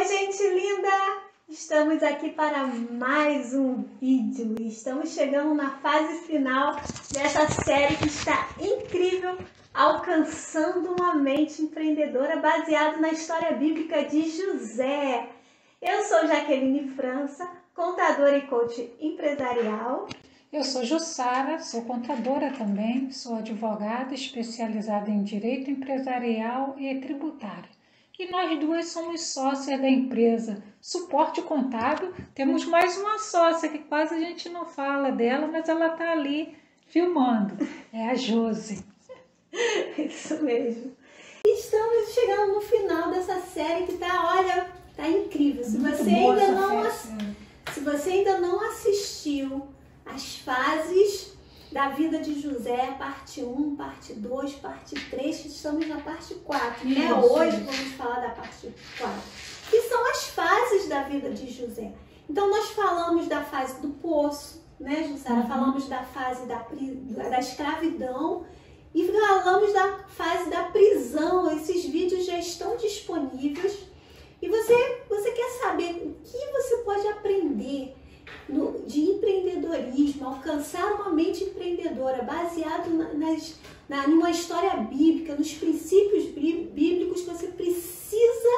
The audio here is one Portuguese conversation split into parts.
gente linda! Estamos aqui para mais um vídeo e estamos chegando na fase final dessa série que está incrível, alcançando uma mente empreendedora baseado na história bíblica de José. Eu sou Jaqueline França, contadora e coach empresarial. Eu sou Jussara, sou contadora também, sou advogada especializada em direito empresarial e tributário. E nós duas somos sócias da empresa Suporte Contábil. Temos mais uma sócia que quase a gente não fala dela, mas ela está ali filmando. É a Josi. Isso mesmo. E estamos chegando no final dessa série que tá incrível. Se você ainda não assistiu as fases da vida de José, parte 1, parte 2, parte 3, que estamos na parte 4, né? Hoje vamos falar da parte 4, que são as fases da vida de José. Então nós falamos da fase do poço, né, Jussara? Falamos da fase da escravidão e falamos da fase da prisão. Esses vídeos já estão disponíveis e você quer saber o que você pode aprender de empreendedorismo, alcançar uma mente empreendedora baseado numa história bíblica, nos princípios bíblicos. Você precisa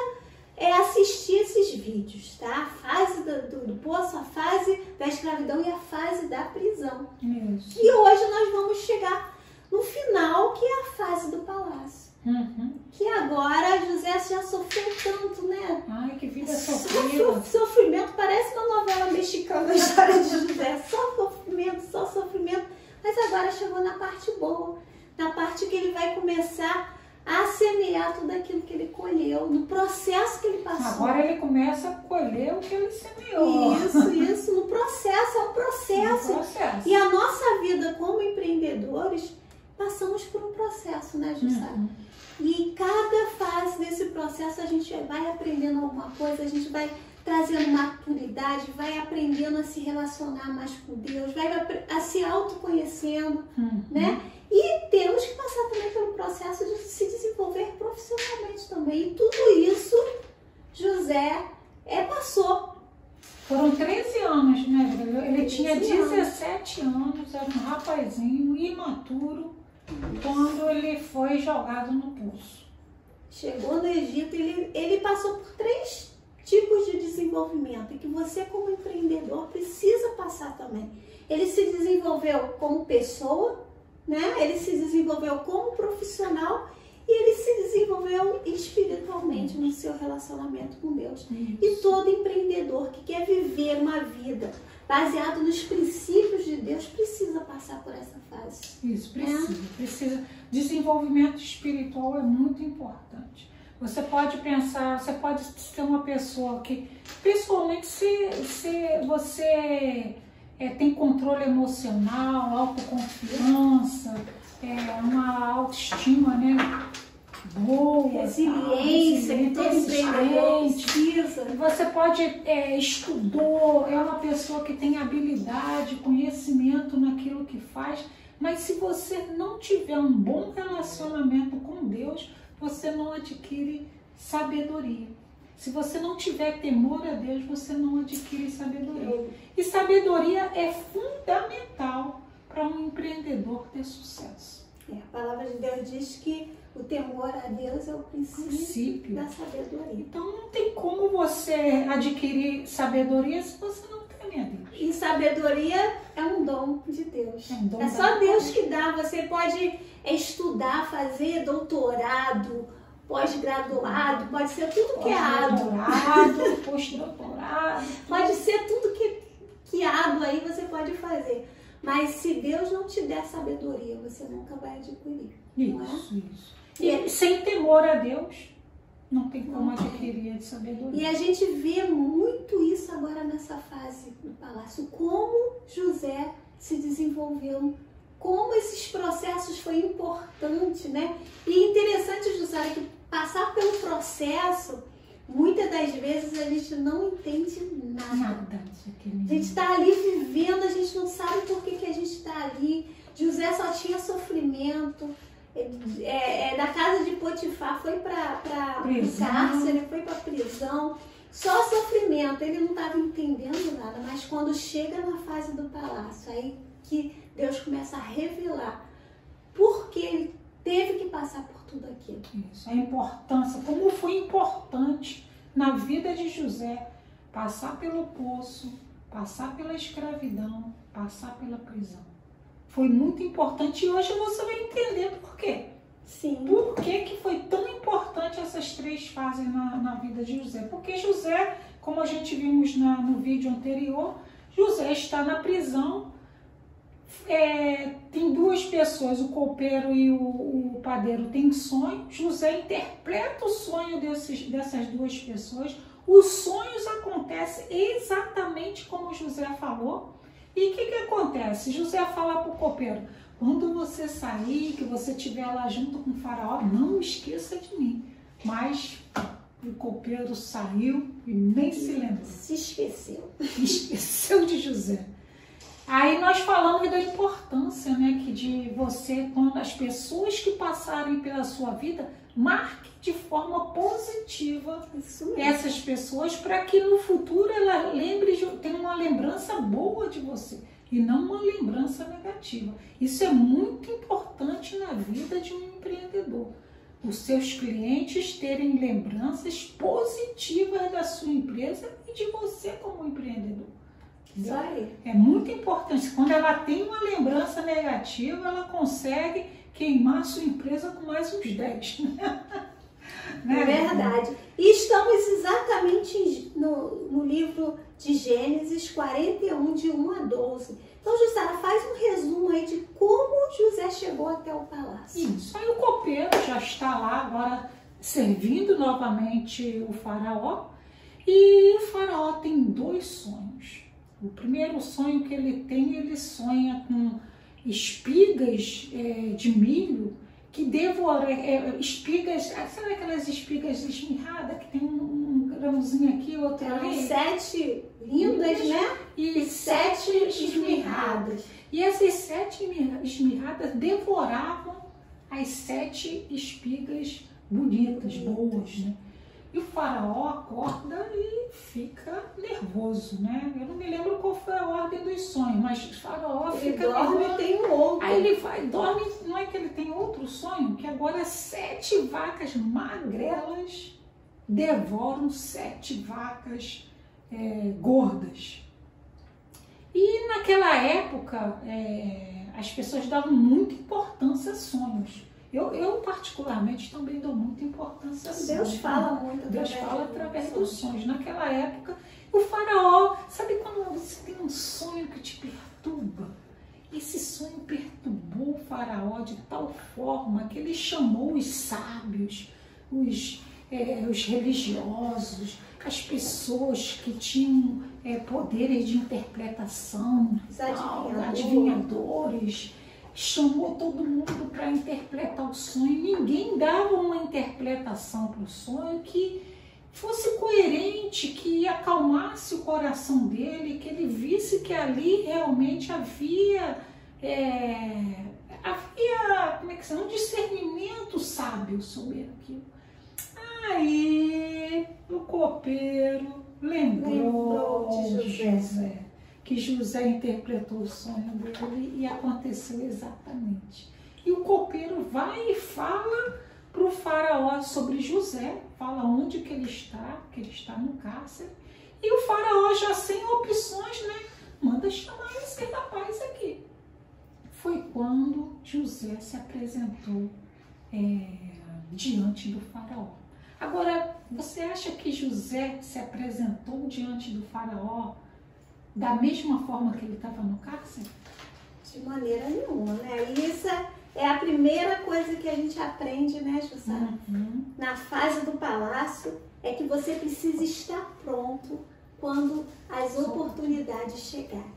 assistir esses vídeos, tá? A fase do poço, a fase da escravidão e a fase da prisão. Isso. E hoje nós vamos chegar no final, que é a fase do palácio. Que agora José já sofreu tanto, né? Ai, que vida sofrida. Sofrimento, parece uma novela mexicana, a história de José. Só sofrimento. Mas agora chegou na parte boa, na parte que ele vai começar a semear tudo aquilo que ele colheu, no processo que ele passou. Agora ele começa a colher o que ele semeou. Isso, no processo, é um processo. E a nossa vida como empreendedores, passamos por um processo, né, Jussara? E cada fase desse processo a gente vai aprendendo alguma coisa, a gente vai trazendo maturidade, vai aprendendo a se relacionar mais com Deus, vai a se autoconhecendo, né? E temos que passar também pelo processo de se desenvolver profissionalmente também. E tudo isso José passou. Foram 13 anos, né? Ele tinha 13 17 anos, era um rapazinho imaturo, quando ele foi jogado no poço. Chegou no Egito, ele passou por 3 tipos de desenvolvimento, e que você como empreendedor precisa passar também. Ele se desenvolveu como pessoa, né? Ele se desenvolveu como profissional e ele se desenvolveu espiritualmente no seu relacionamento com Deus. E todo empreendedor que quer viver uma vida baseado nos princípios de Deus precisa passar por essa fase. Isso, precisa. Desenvolvimento espiritual é muito importante. Você pode pensar, você pode ser uma pessoa que, principalmente se você tem controle emocional, autoconfiança, uma autoestima, né, boa, resiliência, que todo empreendedor precisa. Você pode estudou, é uma pessoa que tem habilidade, conhecimento naquilo que faz, mas se você não tiver um bom relacionamento com Deus, você não adquire sabedoria. Se você não tiver temor a Deus, você não adquire sabedoria. E sabedoria é fundamental para um empreendedor ter sucesso. A palavra de Deus diz que o temor a Deus é o princípio da sabedoria. Então não tem como você adquirir sabedoria se você não tem a Deus. E sabedoria é um dom de Deus. É só Deus que dá. Você pode estudar, fazer doutorado, pós-graduado, pode ser tudo que é ado. Pós-doutorado. Pode ser tudo que ado aí você pode fazer. Mas se Deus não te der sabedoria, você nunca vai adquirir. Isso. E sem temor a Deus, não tem como adquirir a sabedoria. E a gente vê muito isso agora nessa fase do palácio. Como José se desenvolveu, como esses processos foi importante, né? E interessante, Jussara, que passar pelo processo, muitas das vezes a gente não entende nada. A gente está ali vivendo, a gente não sabe por que a gente está ali. José só tinha sofrimento. Da casa de Potifar foi para cárcere, foi para prisão. só sofrimento, ele não estava entendendo nada, mas quando chega na fase do palácio, aí que Deus começa a revelar por que ele teve que passar por tudo aquilo. Isso, a importância, como foi importante na vida de José passar pelo poço, passar pela escravidão, passar pela prisão. Foi muito importante e hoje você vai entender por quê. Sim. Por que foi tão importante essas 3 fases na vida de José? Porque José, como a gente vimos no vídeo anterior, José está na prisão, tem 2 pessoas, o copeiro e o padeiro têm sonho, José interpreta o sonho dessas 2 pessoas, os sonhos acontecem exatamente como José falou. E o que acontece? José fala para o copeiro, quando você sair, que você estiver lá junto com o faraó, não esqueça de mim. Mas o copeiro saiu e nem se lembrou. Se esqueceu. Esqueceu de José. Aí nós falamos da importância, né, que de você, quando as pessoas que passarem pela sua vida, marque de forma positiva essas pessoas para que no futuro ela tenha uma lembrança boa de você e não uma lembrança negativa. Isso é muito importante na vida de um empreendedor. Os seus clientes terem lembranças positivas da sua empresa e de você como empreendedor. Isso aí. É muito importante. Quando ela tem uma lembrança negativa, ela consegue queimar a sua empresa com mais uns 10. É verdade. E estamos exatamente no livro de Gênesis 41, de 1 a 12. Então, Jussara, faz um resumo aí de como José chegou até o palácio. Isso. Aí o copeiro já está lá agora servindo novamente o faraó. E o faraó tem 2 sonhos. O primeiro sonho que ele sonha com espigas de milho que devora, espigas, sabe aquelas espigas esmirradas que tem um grãozinho aqui, outro ali? 7 lindas, né? E 7 esmirradas. E essas 7 esmirradas devoravam as 7 espigas bonitas, boas, né? E o faraó acorda e fica nervoso, né? Eu não me lembro qual foi a ordem dos sonhos, mas o faraó fica dorme nervoso. E tem um outro. Aí ele vai, dorme, não é que ele tem outro sonho? Que agora 7 vacas magrelas devoram 7 vacas gordas. E naquela época, as pessoas davam muita importância a sonhos. Eu particularmente também dou muita importância a sonhos. Deus fala muito. Deus fala através dos sonhos. Naquela época, o faraó, sabe quando você tem um sonho que te perturba? Esse sonho perturbou o faraó de tal forma que ele chamou os sábios, os religiosos, as pessoas que tinham poderes de interpretação, adivinhadores. Chamou todo mundo para interpretar o sonho. Ninguém dava uma interpretação para o sonho que fosse coerente, que acalmasse o coração dele, que ele visse que ali realmente havia como é que se chama? Um discernimento sábio sobre aquilo. Aí o copeiro lembrou de José. Que José interpretou o sonho dele e aconteceu exatamente. E o copeiro vai e fala para o faraó sobre José, fala onde que ele está no cárcere. E o faraó, já sem opções, né, manda chamar esse rapaz aqui. Foi quando José se apresentou diante do faraó. Agora, você acha que José se apresentou diante do faraó da mesma forma que ele estava no cárcere? De maneira nenhuma, né? Isso é a primeira coisa que a gente aprende, né, Jussara? Na fase do palácio, é que você precisa estar pronto quando as oportunidades chegarem.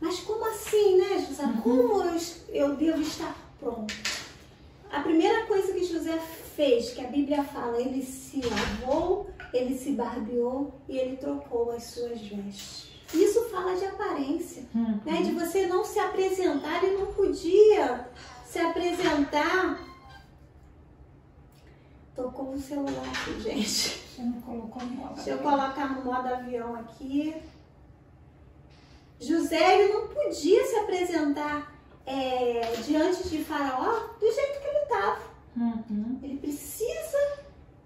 Mas como assim, né, Jussara? Como eu devo estar pronto? A primeira coisa que José fez, que a Bíblia fala, ele se lavou, ele se barbeou e ele trocou as suas vestes. Isso fala de aparência, né? De você não se apresentar. Ele não podia se apresentar. Tocou o celular aqui, gente. Você não colocou no modo Deixa eu avião. colocar no modo avião aqui. José, ele não podia se apresentar diante de Faraó do jeito que ele estava. Uhum. Ele precisa,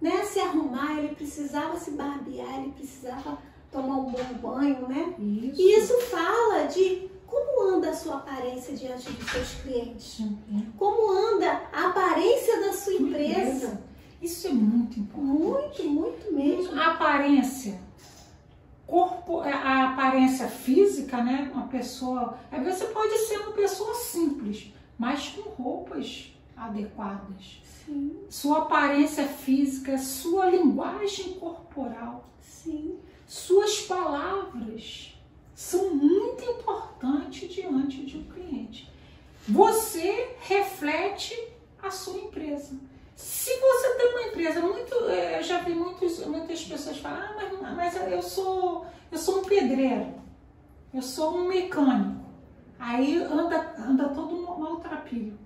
né, se arrumar, ele precisava se barbear, ele precisava tomar um bom banho, né? Isso. E isso fala de como anda a sua aparência diante dos seus clientes. Uhum. Como anda a aparência da sua empresa. Isso é muito importante. Muito, muito mesmo. A aparência, a aparência física, né? Uma pessoa, você pode ser uma pessoa simples, mas com roupas adequadas. Sim, Sua aparência física, sua linguagem corporal, sim. suas palavras são muito importantes diante de um cliente. Você reflete a sua empresa. Se você tem uma empresa eu já vi muitas pessoas falar, mas eu sou um pedreiro, eu sou um mecânico. Aí anda todo maltrapilho.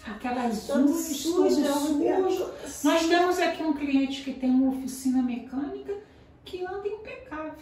Aquelas Todo unhas, todo sujo. sujo. Nós temos aqui um cliente que tem uma oficina mecânica que anda impecável.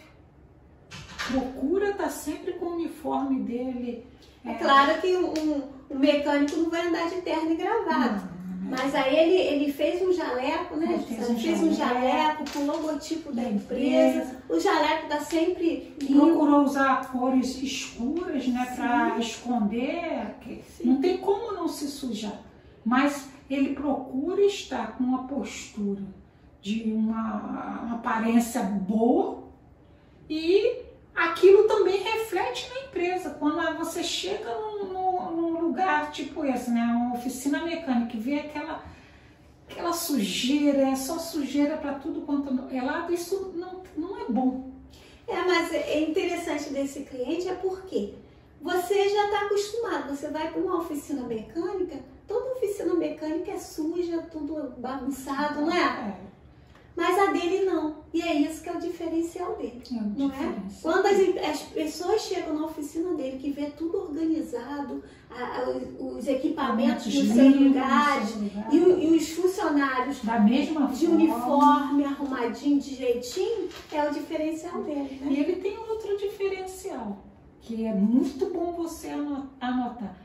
Procura estar sempre com o uniforme dele. É claro que um mecânico não vai andar de terno e gravata. Mas aí ele fez um jaleco, né? Ele fez um jaleco com o logotipo da empresa. O jaleco está sempre limpo. Procurou usar cores escuras, né? Para esconder. Não tem como não se sujar. Mas ele procura estar com uma postura de uma aparência boa e aquilo também reflete na empresa. Quando você chega num lugar tipo esse, né, uma oficina mecânica, e vê aquela sujeira, é só sujeira para tudo quanto é lado, isso não é bom. Mas é interessante desse cliente porque você já está acostumado. Você vai para uma oficina mecânica, toda oficina mecânica é suja, tudo bagunçado, não é? Mas a dele não. E é isso que é o diferencial dele, não é? Quando as pessoas chegam na oficina dele, que vê tudo organizado, os equipamentos nos seus lugares, e os funcionários da mesma de forma, uniforme, arrumadinho, de jeitinho, é o diferencial dele, né? E ele tem outro diferencial, que é muito bom você anotar.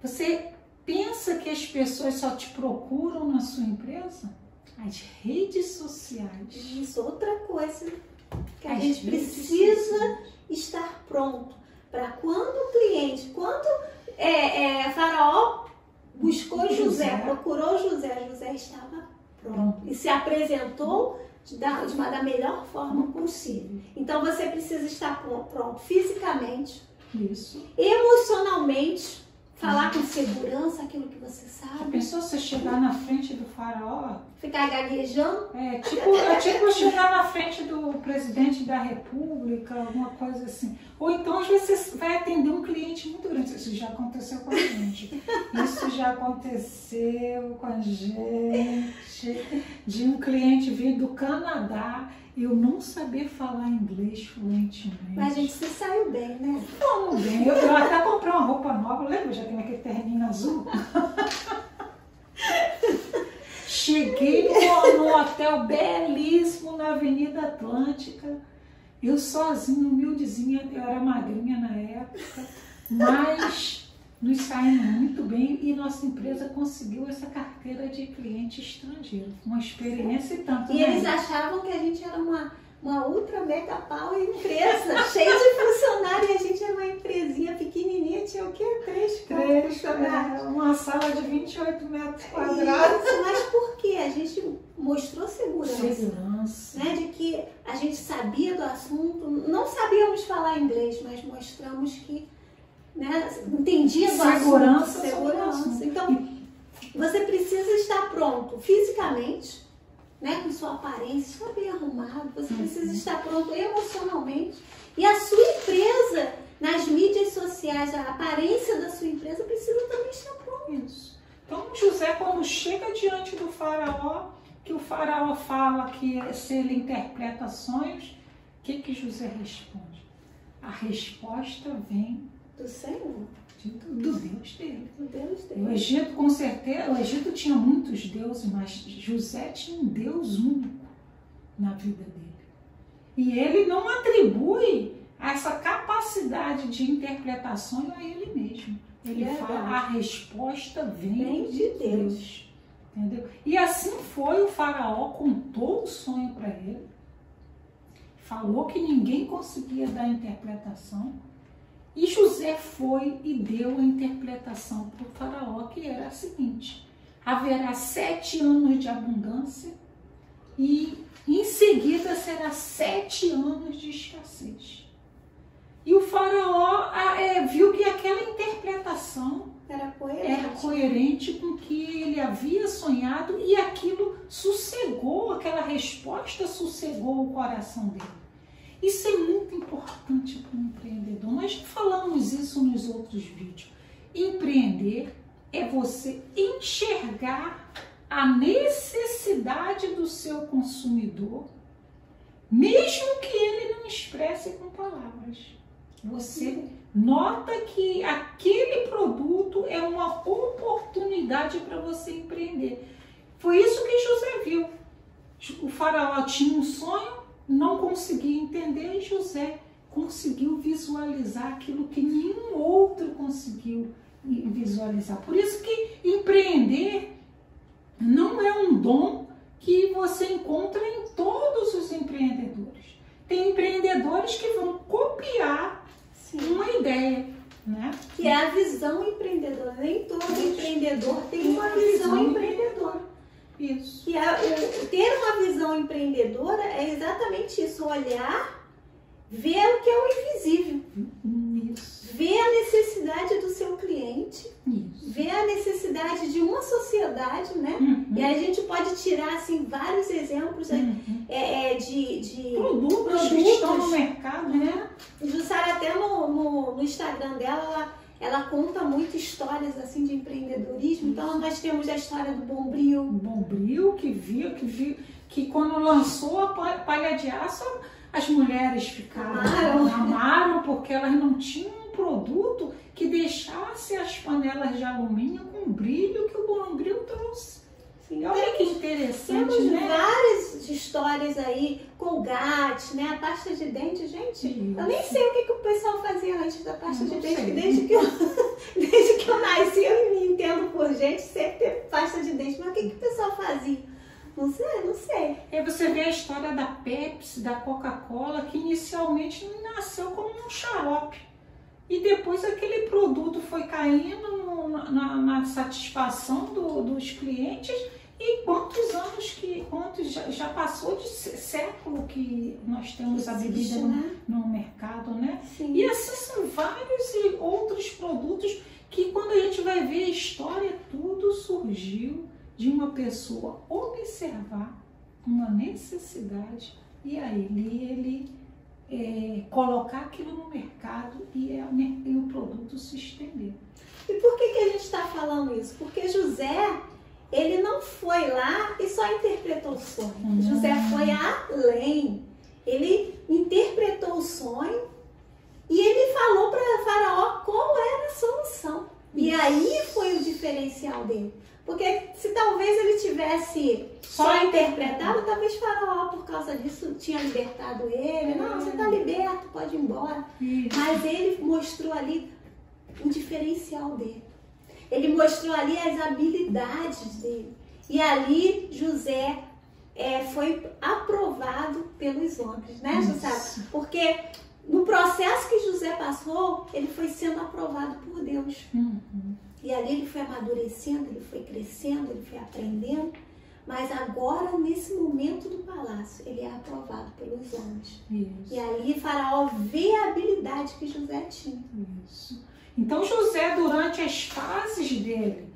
Você pensa que as pessoas só te procuram na sua empresa? As redes sociais. Isso, outra coisa que a gente precisa estar pronto para quando o cliente, Faraó buscou José, procurou José estava pronto e se apresentou da melhor forma possível. Então você precisa estar pronto fisicamente, isso, emocionalmente, falar com segurança aquilo que você sabe. Já pensou você chegar na frente do Faraó? Ficar gaguejando? É tipo chegar na frente do presidente da República, alguma coisa assim. Ou então às vezes você vai atender um cliente muito grande. Isso já aconteceu com a gente. Isso já aconteceu com a gente. De um cliente vir do Canadá e eu não saber falar inglês fluentemente. Mas a gente se saiu bem, né? Vamos bem. Eu até comprei uma roupa nova, lembra? Já tem aquele terninho azul. Cheguei no hotel belíssimo na Avenida Atlântica. Eu sozinha, humildezinha, eu era magrinha na época, mas nos saímos muito bem e nossa empresa conseguiu essa carteira de cliente estrangeiro. Uma experiência e tanto. E eles achavam que a gente era uma ultra mega power empresa, cheia de funcionários, e a gente era uma empresinha pequenininha, tinha o quê? 3 funcionários. Uma sala de 28 metros quadrados. Isso, mas por quê? A gente mostrou segurança. Segurança. Né? De que a gente sabia do assunto, não sabíamos falar inglês, mas mostramos que, né, entendia do assunto. Segurança. Então, você precisa estar pronto fisicamente, né, com sua aparência, só bem arrumado. Você precisa estar pronto emocionalmente. E a sua empresa, nas mídias sociais, a aparência da sua empresa precisa também estar pronta. Isso. Então, José, quando chega diante do Faraó, que o Faraó fala que se ele interpreta sonhos, o que José responde? A resposta vem do Senhor. Do Deus dele. Do Deus dele. O Egito, com certeza, o Egito tinha muitos deuses, mas José tinha um Deus único. na vida dele. E ele não atribui essa capacidade de interpretação a ele mesmo. Ele fala, a resposta vem de Deus. Entendeu? E assim foi, o faraó contou o sonho para ele. Falou que ninguém conseguia dar a interpretação. E José foi e deu a interpretação para o faraó, que era a seguinte: haverá 7 anos de abundância e em seguida será 7 anos de escassez. E o faraó viu que aquela interpretação era coerente com o que ele havia sonhado, e aquilo sossegou, aquela resposta sossegou o coração dele. Isso é muito importante para um empreendedor. Nós já falamos isso nos outros vídeos. Empreender é você enxergar a necessidade do seu consumidor, mesmo que ele não expresse com palavras. Você nota que aquele produto é uma oportunidade para você empreender. Foi isso que José viu. O faraó tinha um sonho, não conseguia entender, e José conseguiu visualizar aquilo que nenhum outro conseguiu visualizar. Por isso que empreender não é um dom que você encontra em todos os empreendedores. Tem empreendedores que vão copiar uma ideia, né? Que é a visão empreendedora. Nem todo empreendedor tem uma visão empreendedora. Isso. Que ter uma visão empreendedora é exatamente isso: olhar, ver o que é o invisível. Isso. Ver a necessidade do seu cliente, isso. Ver a necessidade de uma sociedade, né? E a gente pode tirar assim vários exemplos de produtos que estão no mercado, né? Jussara, até no Instagram dela, ela conta muito histórias assim de empreendedorismo. Então nós temos a história do Bombril. Bombril que quando lançou a palha de aço, as mulheres amaram porque elas não tinham um produto que deixasse as panelas de alumínio com o brilho que o Bombril trouxe. Sim, olha que interessante, temos, né? Várias histórias aí, Colgate, né? A pasta de dente, gente. Isso. Eu nem sei o que o pessoal fazia antes da pasta de dente. Desde que eu nasci, eu me entendo por gente, sempre teve pasta de dente. Mas o que o pessoal fazia? Não sei. E você vê a história da Pepsi, da Coca-Cola, que inicialmente nasceu como um xarope. E depois aquele produto foi caindo na satisfação dos clientes. E quantos já passou de século que nós temos a bebida no mercado, né? Sim. E assim são vários e outros produtos que, quando a gente vai ver a história, tudo surgiu de uma pessoa observar uma necessidade e aí ele colocar aquilo no mercado e o produto se estender. E por que a gente está falando isso? Porque José, ele não foi lá e só interpretou o sonho. José foi além. Ele interpretou o sonho e ele falou para Faraó qual era a solução. E aí foi o diferencial dele. Porque se talvez ele tivesse só interpretado, talvez Faraó, por causa disso, tinha libertado ele. Não, você está liberto, pode ir embora. Mas ele mostrou ali o diferencial dele. Ele mostrou ali as habilidades dele. E ali José foi aprovado pelos homens, né, José? Porque no processo que José passou, ele foi sendo aprovado por Deus. E ali ele foi amadurecendo, ele foi crescendo, ele foi aprendendo. Mas agora, nesse momento do palácio, ele é aprovado pelos homens. Isso. E ali Faraó vê a habilidade que José tinha. Isso. Então José, durante as fases dele,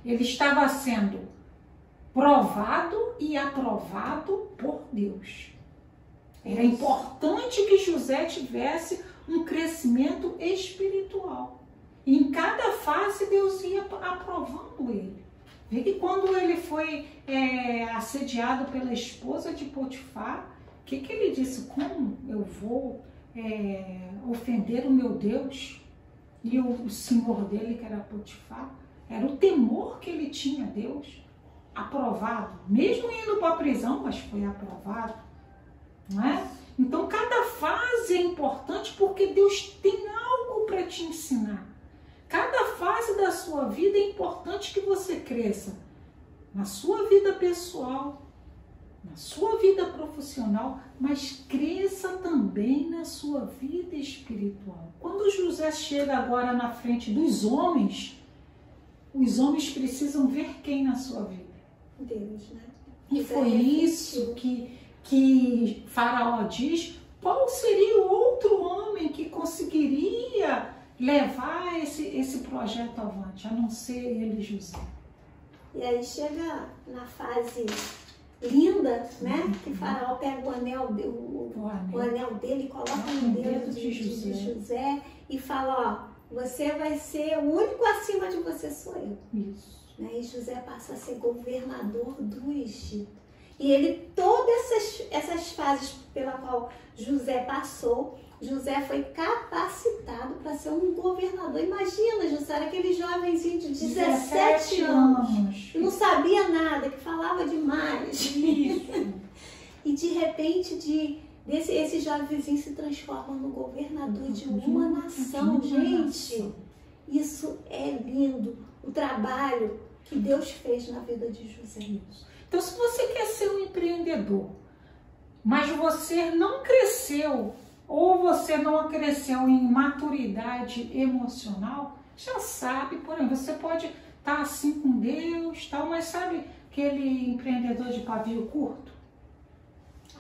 ele estava sendo provado e aprovado por Deus. Era importante que José tivesse um crescimento espiritual. E em cada fase Deus ia aprovando ele. Vê que quando ele foi assediado pela esposa de Potifar, o que ele disse? Como eu vou ofender o meu Deus? E o senhor dele, que era Potifar, era o temor que ele tinha a Deus. Aprovado. Mesmo indo para a prisão, mas foi aprovado. não é? Então, cada fase é importante porque Deus tem algo para te ensinar. Cada fase da sua vida é importante que você cresça na sua vida pessoal, na sua vida profissional, mas cresça também na sua vida espiritual. Quando José chega agora na frente dos homens, os homens precisam ver quem na sua vida? Deus, né? E foi isso que Faraó diz, qual seria o outro homem que conseguiria levar esse projeto avante, a não ser ele, José? E aí chega na fase linda, né? Que Faraó pega o anel dele e coloca no dedo de José e fala, ó, você vai ser o único acima de você, sou eu. Isso. Né? E José passa a ser governador do Egito. E ele, todas essas fases pela qual José passou, José foi capacitado para ser um governador. Imagina, José, era aquele jovenzinho de 17 anos, que não sabia nada, que falava demais. Isso. E de repente, esse jovenzinho se transforma no governador de uma nação. Gente, isso é lindo. O trabalho que Deus fez na vida de José. Então, se você quer ser um empreendedor, mas você não cresceu, ou você não cresceu em maturidade emocional, já sabe, porém, você pode estar assim com Deus, tal, mas sabe aquele empreendedor de pavio curto?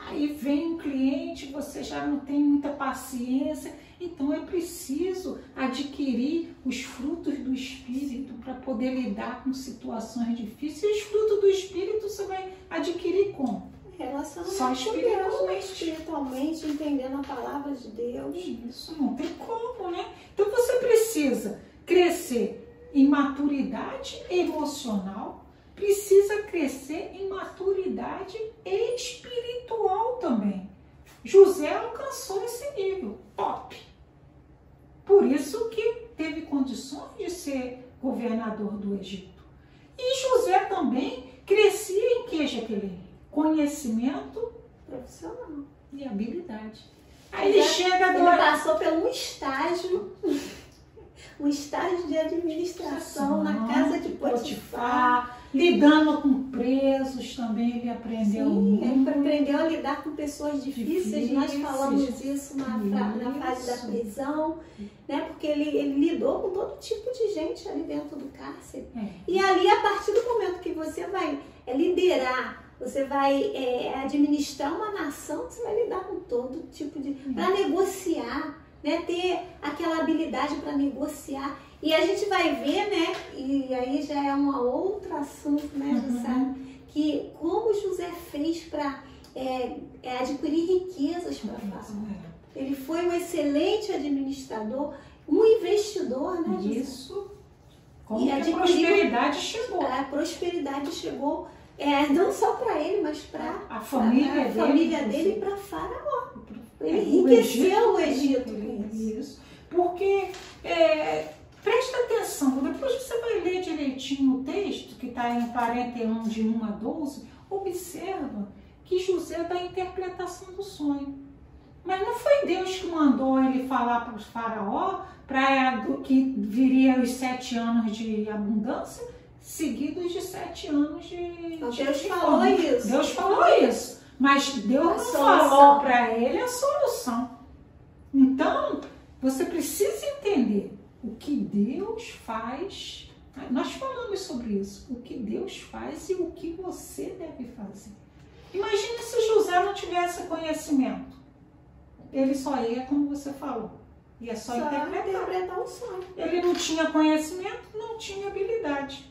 Aí vem um cliente, você já não tem muita paciência, então é preciso adquirir os frutos do Espírito para poder lidar com situações difíceis. E os frutos do Espírito você vai adquirir como? Relacionamento com Deus, espiritualmente, entendendo a palavra de Deus. Isso, não tem como, né? Então você precisa crescer em maturidade emocional, precisa crescer em maturidade espiritual também. José alcançou esse nível, top. Por isso que teve condições de ser governador do Egito. E José também crescia em que, Jaqueline? Conhecimento profissional e habilidade. Aí ele chega agora. Ele passou pelo estágio de administração na casa de Potifar, lidando com presos também, ele aprendeu. Sim, ele aprendeu a lidar com pessoas difíceis. Nós falamos isso na fase da prisão, né? Porque ele lidou com todo tipo de gente ali dentro do cárcere. E ali, a partir do momento que você vai liderar, você vai administrar uma nação, você vai lidar com todo tipo de... para negociar, né? Ter aquela habilidade para negociar. E a gente vai ver, né? E aí já é um outro assunto, né, José? Que como José fez para adquirir riquezas para Faraó. Ele foi um excelente administrador, um investidor, né, José? Isso. Como a prosperidade chegou. A prosperidade chegou. Não só para ele, mas para a família dele e para Faraó. Ele enriqueceu o Egito com isso. Porque, presta atenção, depois você vai ler direitinho o texto, que está em 41, de 1 a 12, observa que José dá a interpretação do sonho. Mas não foi Deus que mandou ele falar para o Faraó que viria os 7 anos de abundância, seguidos de 7 anos de Deus falou isso. Deus falou isso. Mas Deus não falou para ele a solução. Então, você precisa entender o que Deus faz. Nós falamos sobre isso. O que Deus faz e o que você deve fazer. Imagina se José não tivesse conhecimento. Ele só ia, como você falou. Ia só interpretar o sonho. Ele não tinha conhecimento, não tinha habilidade.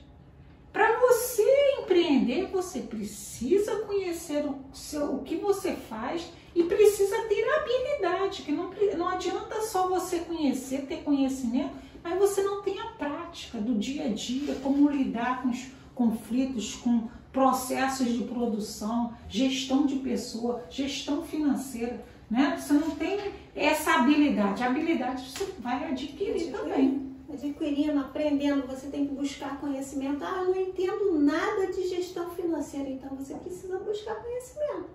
Para você empreender, você precisa conhecer o que você faz e precisa ter habilidade, que não adianta só você conhecer, ter conhecimento, mas você não tem a prática do dia a dia, como lidar com os conflitos, com processos de produção, gestão de pessoa, gestão financeira, né? Você não tem essa habilidade. A habilidade você vai adquirir também. Adquirindo, aprendendo, você tem que buscar conhecimento. Eu não entendo nada de gestão financeira, então você precisa buscar conhecimento.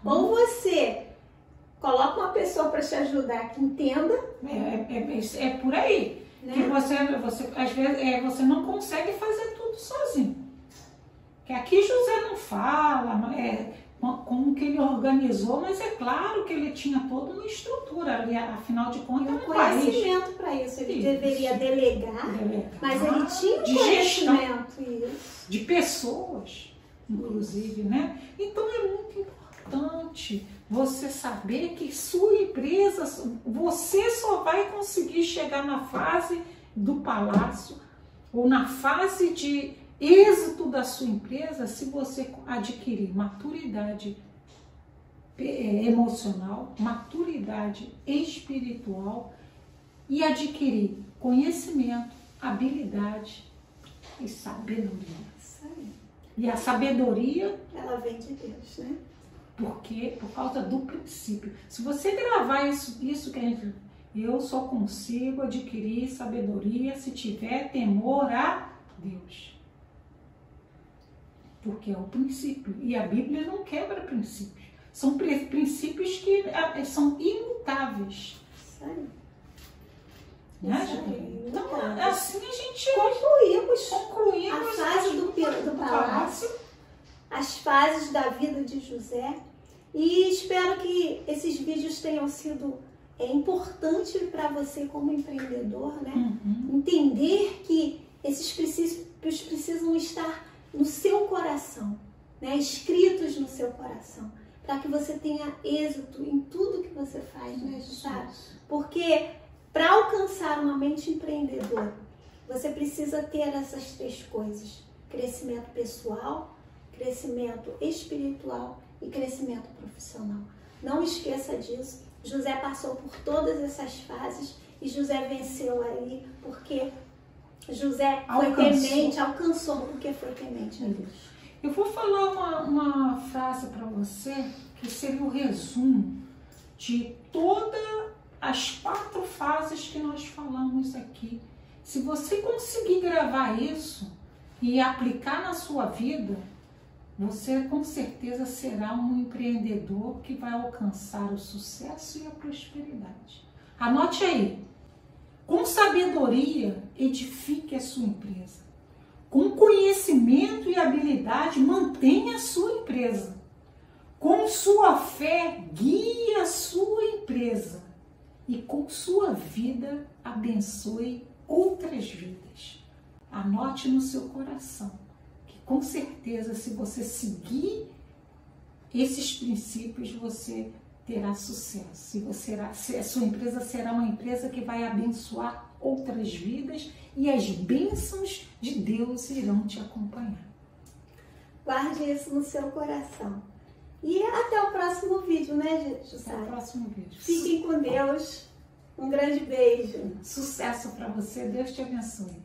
Ou você Coloca uma pessoa para te ajudar que entenda. É por aí. Né? Que você, às vezes, você não consegue fazer tudo sozinho. Que aqui José não fala como que ele organizou, mas é claro que ele tinha toda uma estrutura ali, afinal de contas, um conhecimento para isso. Ele deveria delegar, mas ele tinha um conhecimento. Isso. De pessoas, inclusive, né? Então é muito importante você saber que sua empresa, você só vai conseguir chegar na fase do palácio ou na fase de êxito da sua empresa se você adquirir maturidade emocional, maturidade espiritual e adquirir conhecimento, habilidade e sabedoria. E a sabedoria, ela vem de Deus, né? Porque por causa do princípio. Se você gravar isso que a gente, eu só consigo adquirir sabedoria se tiver temor a Deus. Porque é o princípio. E a Bíblia não quebra princípios. São princípios que são imutáveis. Isso aí. Né, então, assim a gente concluímos a fase do palácio, as fases da vida de José. E espero que esses vídeos tenham sido importantes para você como empreendedor, né? Entender que esses princípios precisam estar no seu coração, né? Escritos no seu coração, para que você tenha êxito em tudo que você faz, né, Jussara? Porque para alcançar uma mente empreendedora, você precisa ter essas três coisas: crescimento pessoal, crescimento espiritual e crescimento profissional. Não esqueça disso. José passou por todas essas fases e José venceu aí porque José foi temente, alcançou porque foi temente a Deus. Eu vou falar uma frase para você que seria o resumo de todas as 4 fases que nós falamos aqui. Se você conseguir gravar isso e aplicar na sua vida, você com certeza será um empreendedor que vai alcançar o sucesso e a prosperidade. Anote aí. Com sabedoria, edifique a sua empresa. Com conhecimento e habilidade, mantenha a sua empresa. Com sua fé, guie a sua empresa. E com sua vida, abençoe outras vidas. Anote no seu coração que, com certeza, se você seguir esses princípios, você terá sucesso. E a sua empresa será uma empresa que vai abençoar outras vidas e as bênçãos de Deus irão te acompanhar. Guarde isso no seu coração. E até o próximo vídeo, né, Jussara? Até o próximo vídeo. Fiquem com Deus. Um grande beijo. Sucesso para você. Deus te abençoe.